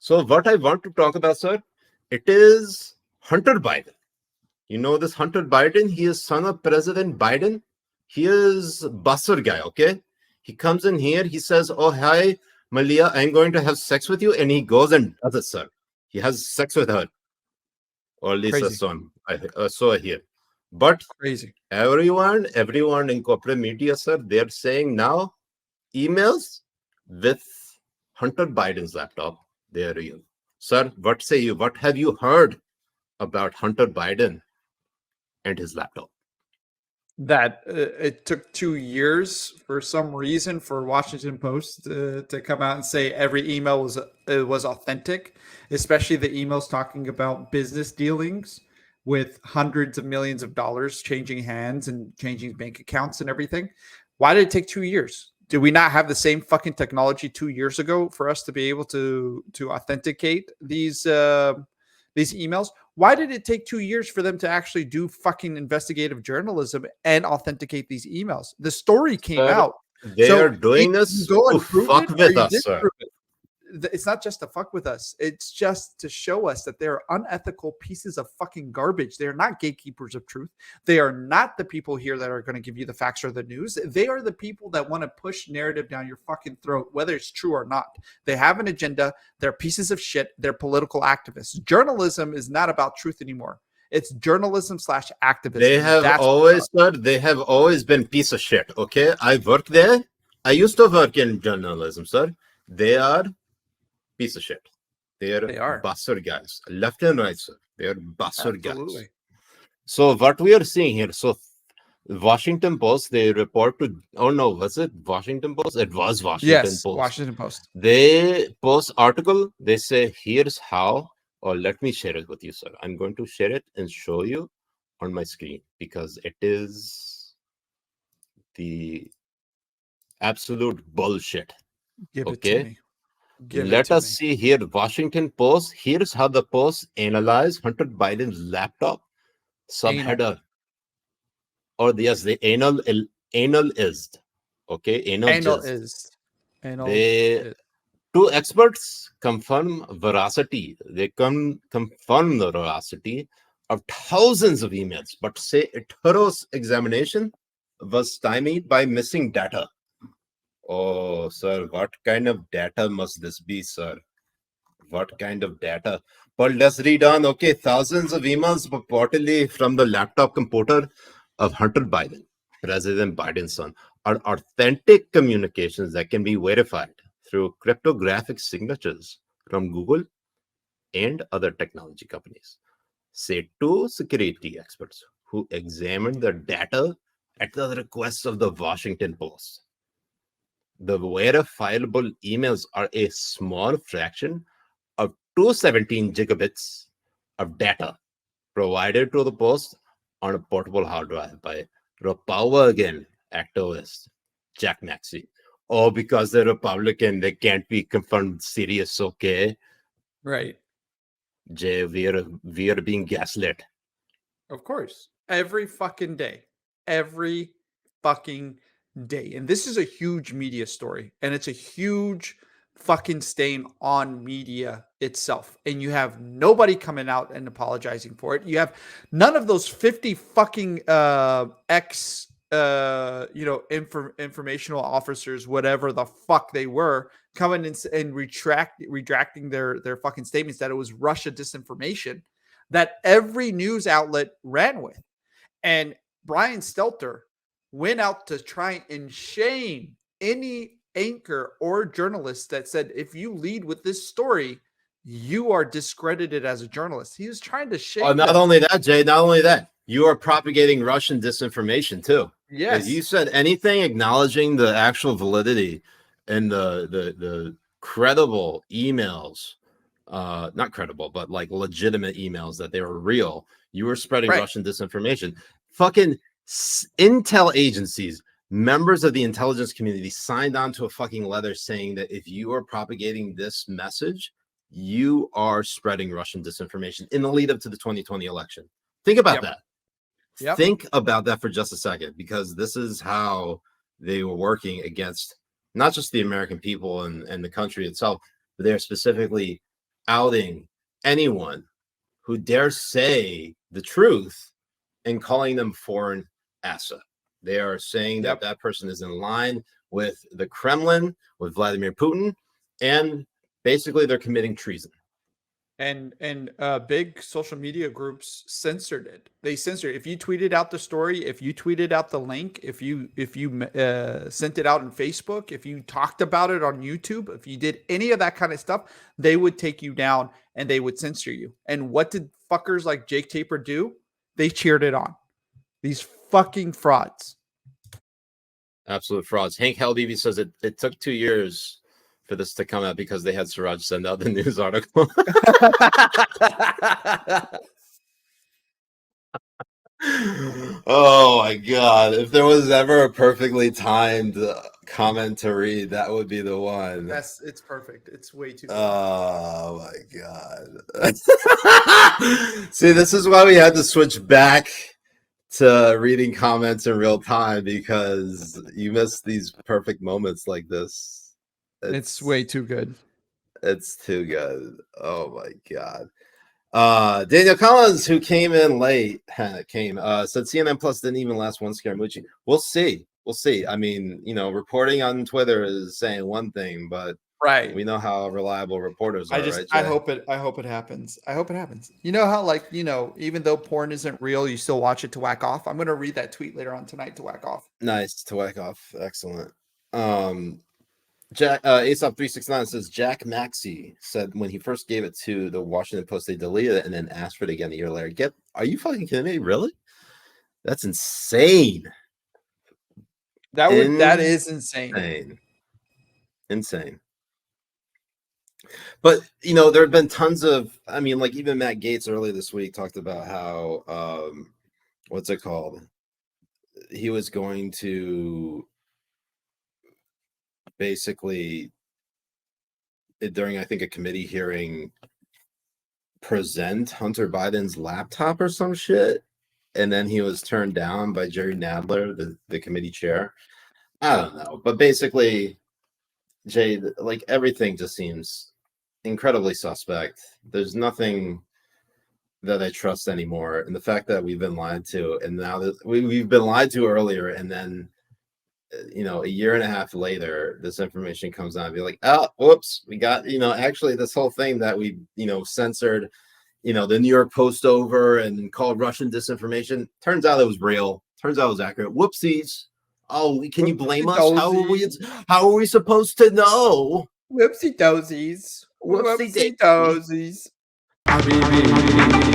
So what I want to talk about, sir, it is Hunter Biden. You know this Hunter Biden? He is son of President Biden. He is busser guy, okay? He comes in here, he says, oh, hi, Malia, I'm going to have sex with you. And he goes and does it, sir. He has sex with her. Or at least I saw here. But Crazy. everyone in corporate media, sir, they're saying now emails with Hunter Biden's laptop, they're real. Sir, what say you? What have you heard about Hunter Biden and his laptop? That it took 2 years for some reason for Washington Post to come out and say every email was authentic, especially the emails talking about business dealings with hundreds of millions of dollars changing hands and changing bank accounts and everything. Why did it take 2 years? Did we not have the same fucking technology 2 years ago for us to be able to authenticate these emails? Why did it take 2 years for them to actually do fucking investigative journalism and authenticate these emails? The story came out. They are doing this to fuck with us, sir. It's not just to fuck with us. It's just to show us that they're unethical pieces of fucking garbage. They're not gatekeepers of truth. They are not the people here that are going to give you the facts or the news. They are the people that want to push narrative down your fucking throat, whether it's true or not. They have an agenda. They're pieces of shit. They're political activists. Journalism is not about truth anymore. It's journalism / activism. They have always been piece of shit. Okay, I worked there. I used to work in journalism, sir. They are piece of shit. They are busser guys, left and right, sir. They are busser guys. So what we are seeing here, so Washington Post, they report to, oh no, was it Washington Post? It was Washington Post. Washington Post. They post article, they say, here's how, or let me share it with you, sir. I'm going to share it and show you on my screen because it is the absolute bullshit. Give it to me. Let us see here, Washington Post. Here's how the Post analyzed Hunter Biden's laptop subheader. Or yes, the analyst. Okay, analyst. Two experts confirm veracity. They confirm the veracity of thousands of emails, but say a thorough examination was stymied by missing data. Oh, sir, what kind of data must this be, sir? What kind of data? But let's read on. Okay, thousands of emails purportedly from the laptop computer of Hunter Biden, President Biden's son, are authentic communications that can be verified through cryptographic signatures from Google and other technology companies. Say two security experts who examined the data at the request of the Washington Post. The verifiable emails are a small fraction of 217 gigabits of data provided to the Post on a portable hard drive by Republican activist Jack Maxey. Oh, because they're Republican, they can't be confirmed serious, okay? Right. Jay, we are being gaslit. Of course. Every fucking day. Every fucking day. And this is a huge media story. And it's a huge fucking stain on media itself. And you have nobody coming out and apologizing for it. You have none of those 50 fucking informational officers, whatever the fuck they were, coming in and retracting their fucking statements that it was Russia disinformation that every news outlet ran with. And Brian Stelter went out to try and shame any anchor or journalist that said, if you lead with this story, you are discredited as a journalist. He was trying to shame. Oh, not only that, Jay, not only that, you are propagating Russian disinformation too. Yes. If you said anything acknowledging the actual validity and the credible emails, not credible, but like legitimate emails that they were real, you were spreading Russian disinformation. Fucking intel agencies, members of the intelligence community signed on to a fucking letter saying that if you are propagating this message, you are spreading Russian disinformation in the lead up to the 2020 election. Think about that. Think about that for just a second, because this is how they were working against not just the American people and the country itself, but they're specifically outing anyone who dares say the truth and calling them foreign asset. They are saying that that person is in line with the Kremlin, with Vladimir Putin, and basically they're committing treason. And big social media groups censored it. They censored it. If you tweeted out the story, if you tweeted out the link, if you sent it out on Facebook, if you talked about it on YouTube, if you did any of that kind of stuff, they would take you down and they would censor you. And what did fuckers like Jake Tapper do? They cheered it on. These fucking frauds. Absolute frauds. Hank Habibi says it took 2 years for this to come out because they had Siraj send out the news article. Oh my god. If there was ever a perfectly timed comment to read, that would be the one. It's perfect. It's way too good. Oh my god. See, this is why we had to switch back to reading comments in real time, because you miss these perfect moments like this. It's way too good. It's too good. Oh my god. Daniel Collins, who came in late, said CNN Plus didn't even last one Scaramucci. We'll see. I mean, reporting on Twitter is saying one thing, but right, we know how reliable reporters are. I hope it happens. I hope it happens. You know how, like, even though porn isn't real, you still watch it to whack off. I'm gonna read that tweet later on tonight to whack off. Nice, to whack off. Excellent. Jack Aesop 369 says Jack Maxey said when he first gave it to the Washington Post, they deleted it and then asked for it again a year later. Are you fucking kidding me? Really? That's insane. That is insane. Insane. But there have been tons of, like even Matt Gaetz earlier this week talked about how what's it called? He was going to basically, during I think a committee hearing, present Hunter Biden's laptop or some shit, and then he was turned down by Jerry Nadler, the committee chair. I don't know, but basically, Jay, like everything just seems incredibly suspect. There's nothing that I trust anymore, and the fact that we've been lied to, and now that we've been lied to earlier, and then a year and a half later, this information comes out and be like, oh, whoops, we got, actually this whole thing that we, censored, the New York Post over and called Russian disinformation. Turns out it was real. Turns out it was accurate. Whoopsies. Oh, can you blame us? How are we supposed to know? Whoopsie dozies. Whoopsie daisies. Habibi.